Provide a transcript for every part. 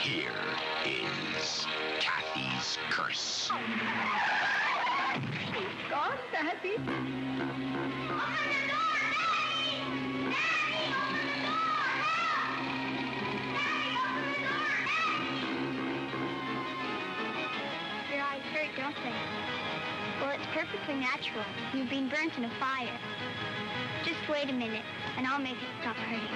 Here is Cathy's curse. It's gone, Cathy. Open the door, Daddy! Daddy, open the door! Help! Daddy, open the door! Daddy! Your eyes hurt, don't they? Well, it's perfectly natural. You've been burnt in a fire. Just wait a minute, and I'll make it stop hurting.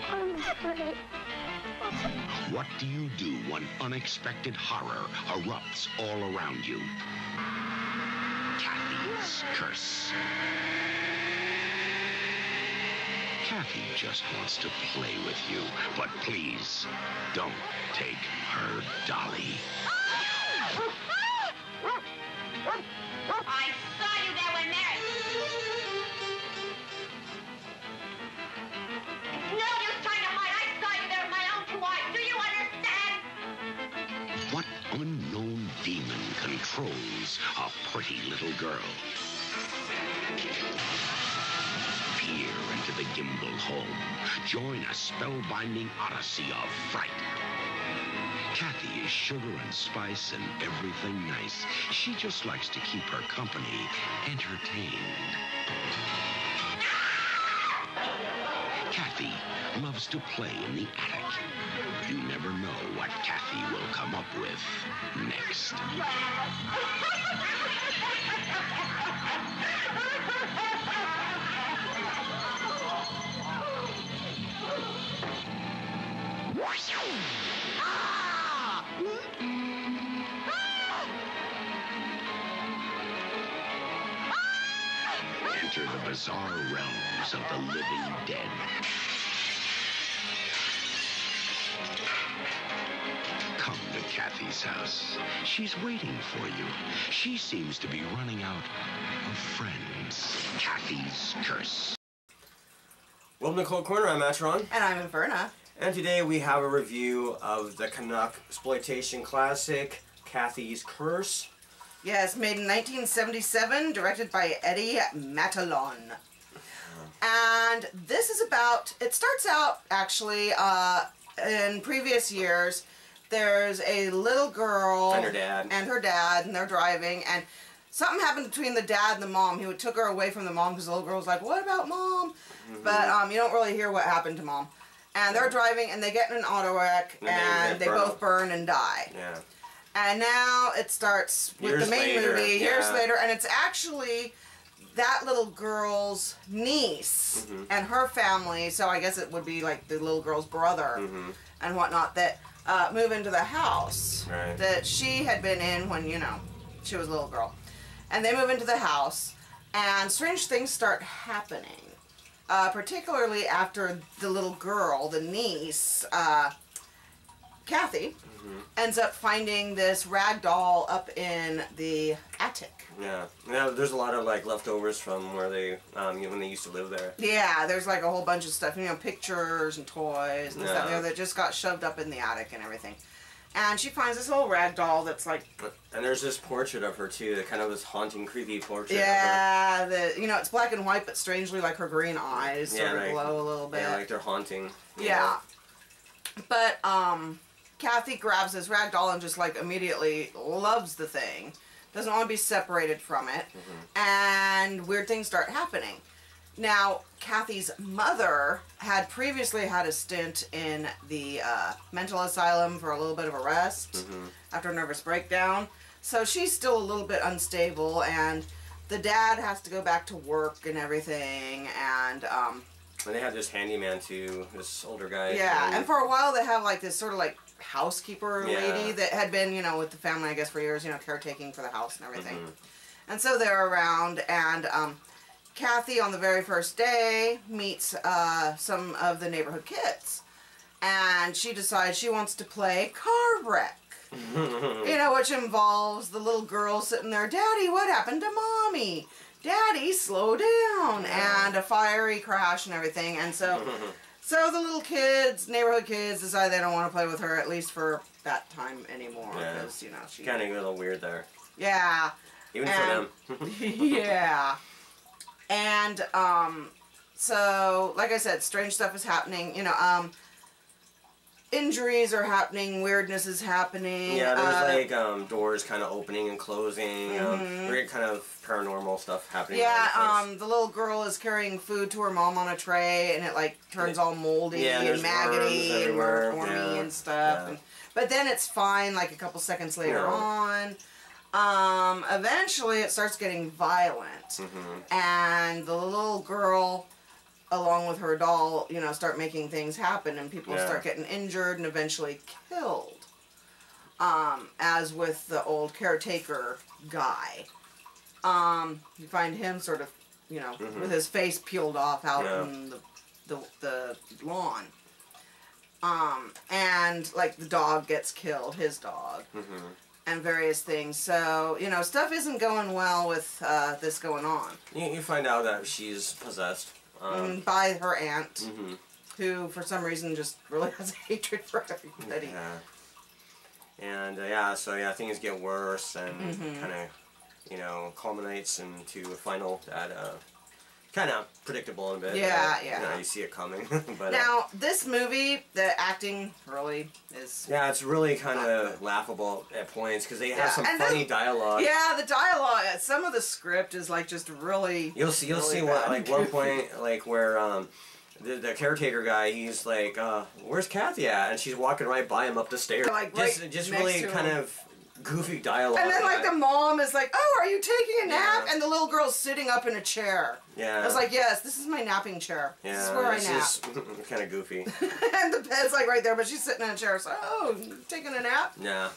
I'm afraid. What do you do when unexpected horror erupts all around you? Cathy's curse. Cathy just wants to play with you, but please, don't take her dolly. I saw you there when Mary. No use trying to hide. I saw you there with my own 2 eyes. Do you understand? What unknown demon controls a pretty little girl? Peer into the Gimbal home. Join a spellbinding odyssey of fright. Cathy is sugar and spice and everything nice. She just likes to keep her company entertained. Cathy loves to play in the attic. You never know what Cathy will come up with next. Enter the bizarre realms of the living dead. Come to Cathy's house. She's waiting for you. She seems to be running out of friends. Cathy's curse. Welcome to Kult Corner. I'm Atron. And I'm Inferna. And today we have a review of the Canuck exploitation classic, Cathy's Curse. Yes, made in 1977, directed by Eddie Matalon. And this is about, it starts out actually in previous years. There's a little girl And her dad. And they're driving, and something happened between the dad and the mom. He took her away from the mom because the little girl was like, what about mom? But you don't really hear what happened to mom. And they're driving, and they get in an auto wreck, and they both burn and die. Yeah. And now it starts with Years the main later, movie, years yeah. later, and it's actually that little girl's niece and her family, so I guess it would be like the little girl's brother and whatnot, that move into the house that she had been in when, you know, she was a little girl. And they move into the house, and strange things start happening. Particularly after the little girl, the niece, Cathy, ends up finding this rag doll up in the attic. Yeah. Yeah, there's a lot of like leftovers from where they, when they used to live there. Yeah, there's like a whole bunch of stuff, you know, pictures and toys and stuff there that just got shoved up in the attic and everything. And she finds this little rag doll that's like... And there's this portrait of her too, that kind of this haunting, creepy portrait yeah, of her. You know, it's black and white, but strangely like her green eyes sort of glow a little bit. Yeah, like they're haunting. Yeah. But, Cathy grabs this rag doll and just like immediately loves the thing. Doesn't want to be separated from it. And weird things start happening. Now, Cathy's mother had previously had a stint in the mental asylum for a little bit of a rest after a nervous breakdown. So she's still a little bit unstable, and the dad has to go back to work and everything, and they have this handyman too, this older guy. yeah, and for a while they have like this sort of like housekeeper lady that had been, you know, with the family, I guess, for years, you know, caretaking for the house and everything. And so they're around, and Cathy on the very first day meets some of the neighborhood kids, and she decides she wants to play car wreck. You know, which involves the little girl sitting there, Daddy, what happened to Mommy? Daddy, slow down, and a fiery crash and everything. And so so the little kids, neighborhood kids, decide they don't want to play with her, at least for that time anymore, because, you know, she... Kind of a little weird there. Yeah. Even for them. Yeah. And, so, like I said, strange stuff is happening. You know, injuries are happening, weirdness is happening. Yeah, there's like doors kind of opening and closing. Weird kind of paranormal stuff happening. Yeah, the little girl is carrying food to her mom on a tray, and it like turns all moldy and maggoty and wormy and stuff. Yeah. But then it's fine, like a couple seconds later on. Eventually, it starts getting violent, and the little girl, along with her doll, you know, start making things happen, and people start getting injured and eventually killed. As with the old caretaker guy. You find him sort of, you know, with his face peeled off out in the lawn. And, like, the dog gets killed, his dog. And various things. So, you know, stuff isn't going well with this going on. You find out that she's possessed. By her aunt, who for some reason just really has a hatred for everybody. Yeah. And so things get worse and kind of, you know, culminates into a final that kind of predictable in a bit. Yeah, You know, you see it coming. But now, this movie, the acting really is... Yeah, it's really kind of laughable at points because they have some funny dialogue. Yeah, the dialogue, some of the script is like just really... You'll see what, like one point, like where the caretaker guy, he's like, where's Cathy at? And she's walking right by him up the stairs. Like, just really kind of goofy dialogue. And then like the mom is like, oh, are you taking a nap? And the little girl's sitting up in a chair. I was like, yes, this is my napping chair. This is where I nap. Kind of goofy. And the bed's like right there, but she's sitting in a chair. So, oh, taking a nap? Yeah.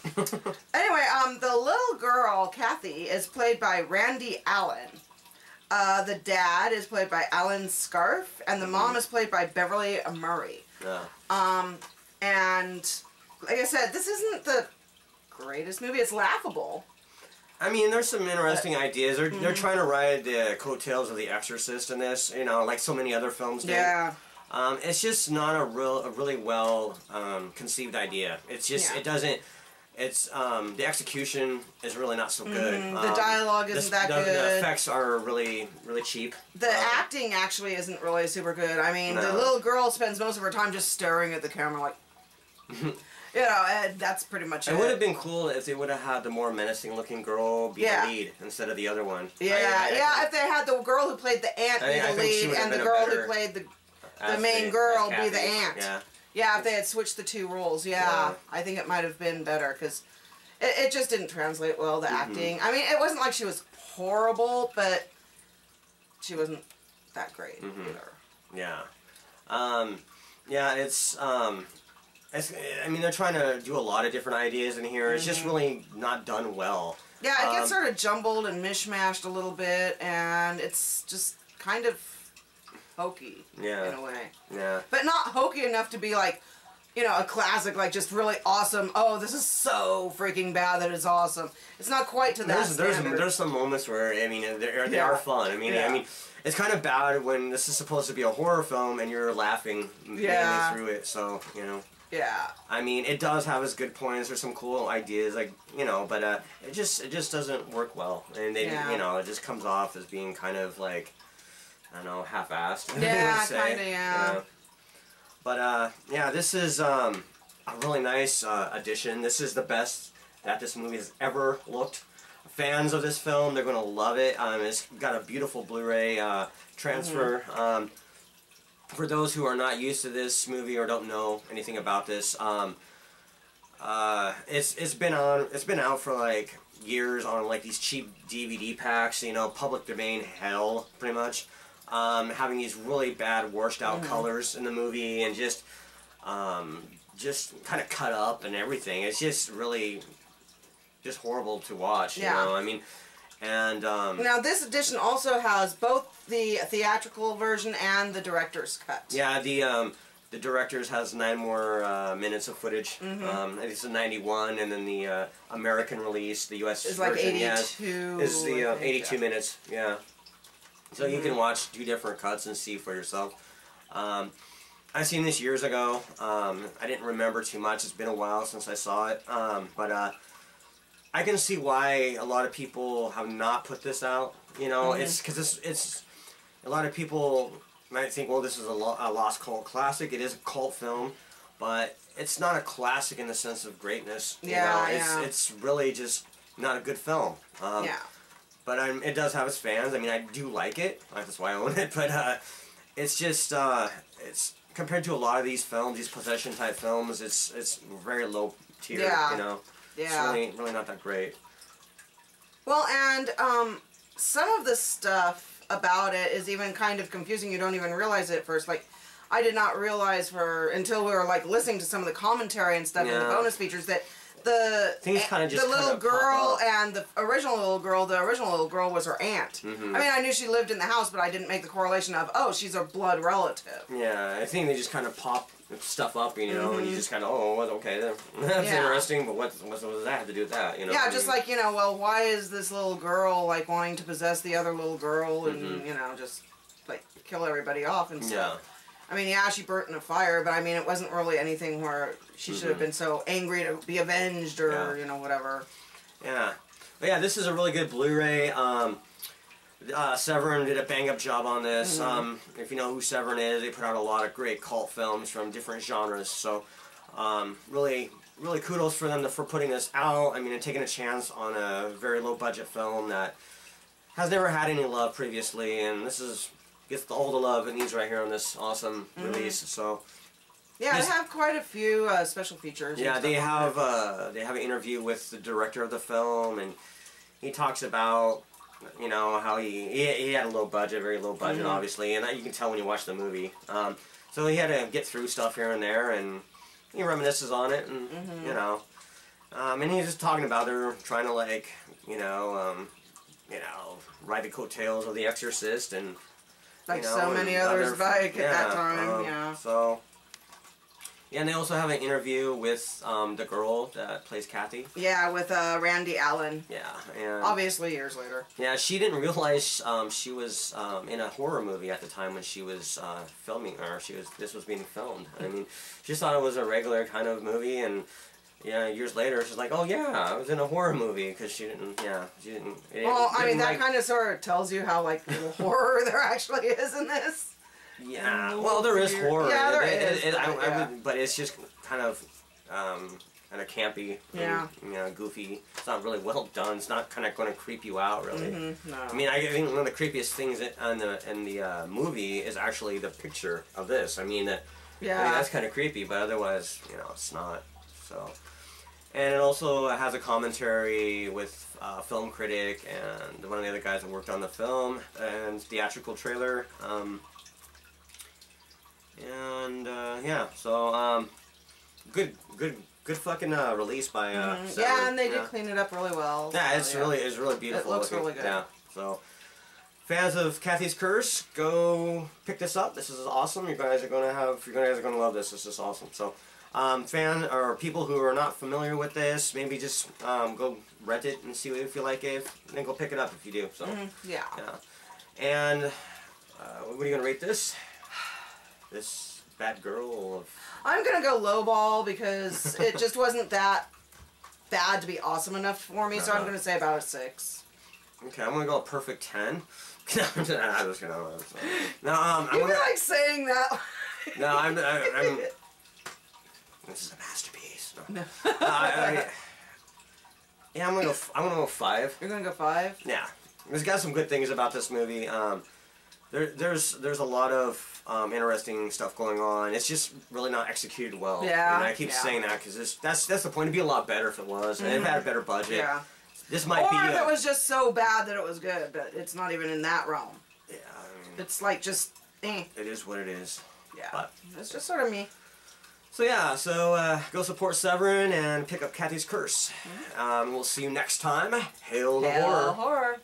Anyway, the little girl, Cathy, is played by Randy Allen. The dad is played by Alan Scarf, and the mom is played by Beverly Murray. And like I said, this isn't the greatest movie. It's laughable. I mean, there's some interesting ideas. They're trying to ride the coattails of The Exorcist in this, you know, like so many other films do. It's just not a really well conceived idea. It's just it doesn't. It's the execution is really not so good. The dialogue isn't that good. The effects are really cheap. The acting actually isn't really super good. I mean, the little girl spends most of her time just staring at the camera like, you know, and that's pretty much it. It would have been cool if they would have had the more menacing looking girl be the lead instead of the other one. If they had the girl who played the aunt be the lead and the girl who played the main girl be the aunt. Yeah, if they had switched the two roles, I think it might have been better, because it just didn't translate well, the acting. I mean, it wasn't like she was horrible, but she wasn't that great either. I mean, they're trying to do a lot of different ideas in here. It's just really not done well. Yeah, it gets sort of jumbled and mishmashed a little bit, and it's just kind of hokey in a way. But not hokey enough to be like, you know, a classic, like just really awesome. Oh, this is so freaking bad that it's awesome. It's not quite to that standard. There's some moments where, I mean, they are fun. I mean, it's kind of bad when this is supposed to be a horror film and you're laughing through it. So, you know. I mean, it does have its good points. There's some cool ideas, like, you know, but it just doesn't work well, and they, you know, it just comes off as being kind of like, I don't know, half-assed. Yeah, kind of, yeah. You know? But this is a really nice addition. This is the best that this movie has ever looked. Fans of this film, they're gonna love it. It's got a beautiful Blu-ray transfer. For those who are not used to this movie or don't know anything about this, it's been out for like years on like these cheap DVD packs, you know, public domain hell, pretty much. Having these really bad, washed out colors in the movie, and just kind of cut up and everything. It's just really just horrible to watch. You know, I mean. And now this edition also has both the theatrical version and the director's cut. Yeah, the director's has 9 more minutes of footage. It's a 91, and then the American release, the U.S. is version, like 82. Is the 82 minutes. Yeah. So you can watch 2 different cuts and see for yourself. I seen this years ago. I didn't remember too much. It's been a while since I saw it. But I can see why a lot of people have not put this out. You know, it's because it's a lot of people might think, well, this is a lost cult classic. It is a cult film, but it's not a classic in the sense of greatness. Yeah, you know? It's really just not a good film. Yeah. But it does have its fans. I mean, I do like it. That's why I own it. But it's just it's compared to a lot of these films, these possession type films. It's very low tier. Yeah. You know. Yeah. It's really not that great. Well, and some of the stuff about it is even kind of confusing. You don't even realize it at first. Like, I did not realize until we were like listening to some of the commentary and stuff and the bonus features that the little girl and the original little girl was her aunt. I mean, I knew she lived in the house, but I didn't make the correlation of, oh, she's a blood relative. Yeah, I think they just kind of pop stuff up, you know, and you just kind of, oh, okay, that's interesting, but what does that have to do with that, you know? Yeah, just like, you know, well, why is this little girl, like, wanting to possess the other little girl and, you know, just, like, kill everybody off and stuff. Yeah. I mean, yeah, she burnt in a fire, but I mean, it wasn't really anything where she should have been so angry to be avenged or, you know, whatever. Yeah. But yeah, this is a really good Blu-ray. Severin did a bang-up job on this. If you know who Severin is, they put out a lot of great cult films from different genres. So, really kudos for them for putting this out. I mean, and taking a chance on a very low-budget film that has never had any love previously, and this gets all the love it needs right here on this awesome release. So, yeah, they have quite a few special features. Yeah, they have an interview with the director of the film, and he talks about, you know, how he had a low budget, very low budget, obviously, and that you can tell when you watch the movie. So he had to get through stuff here and there, and he reminisces on it, and you know, and he's just talking about they're trying to, like, you know, ride the coattails of The Exorcist, and like, you know, so many others at that time. So. Yeah, and they also have an interview with the girl that plays Cathy. Yeah, with Randy Allen. Yeah, and obviously years later. Yeah, she didn't realize she was in a horror movie at the time when she was filming, or this was being filmed. I mean, she just thought it was a regular kind of movie, and yeah, years later she's like, oh yeah, I was in a horror movie, because she didn't. Well, I mean, that kind of sort of tells you how, like, little horror there actually is in this. Yeah, well, there is horror. Yeah, there is. But it's just kind of campy. Yeah. And, you know, goofy. It's not really well done. It's not kind of going to creep you out, really. No. I mean, I think one of the creepiest things in the movie is actually the picture of this. I mean, that's kind of creepy, but otherwise, you know, it's not. So, and it also has a commentary with a film critic and one of the other guys that worked on the film and theatrical trailer. Yeah, so good fucking release by yeah, and they did clean it up really well. Yeah, it's really beautiful. It looks really good. Yeah, so fans of Cathy's Curse, go pick this up. This is awesome. You guys are gonna love this. This is awesome. So, people who are not familiar with this, maybe just go rent it and see if you like it. Then go pick it up if you do. So yeah. And what are you gonna rate this? This bad girl. I'm gonna go lowball because it just wasn't that bad to be awesome enough for me. So I'm gonna say about a 6. Okay, I'm gonna go a perfect 10. I'm just gonna. No, I'm gonna like saying that. No, I'm. This is a masterpiece. No. Yeah, I'm gonna go 5. You're gonna go 5? Yeah, it's got some good things about this movie. There's a lot of interesting stuff going on. It's just really not executed well. Yeah. And I keep saying that because that's the point. It'd be a lot better if it was. And it had a better budget. Yeah. This might be. Or if it was just so bad that it was good, but it's not even in that realm. Yeah. I mean, it's like just. Eh. It is what it is. Yeah. But it's just sort of me. So yeah. So go support Severin and pick up Cathy's Curse. We'll see you next time. Hail the horror. Horror.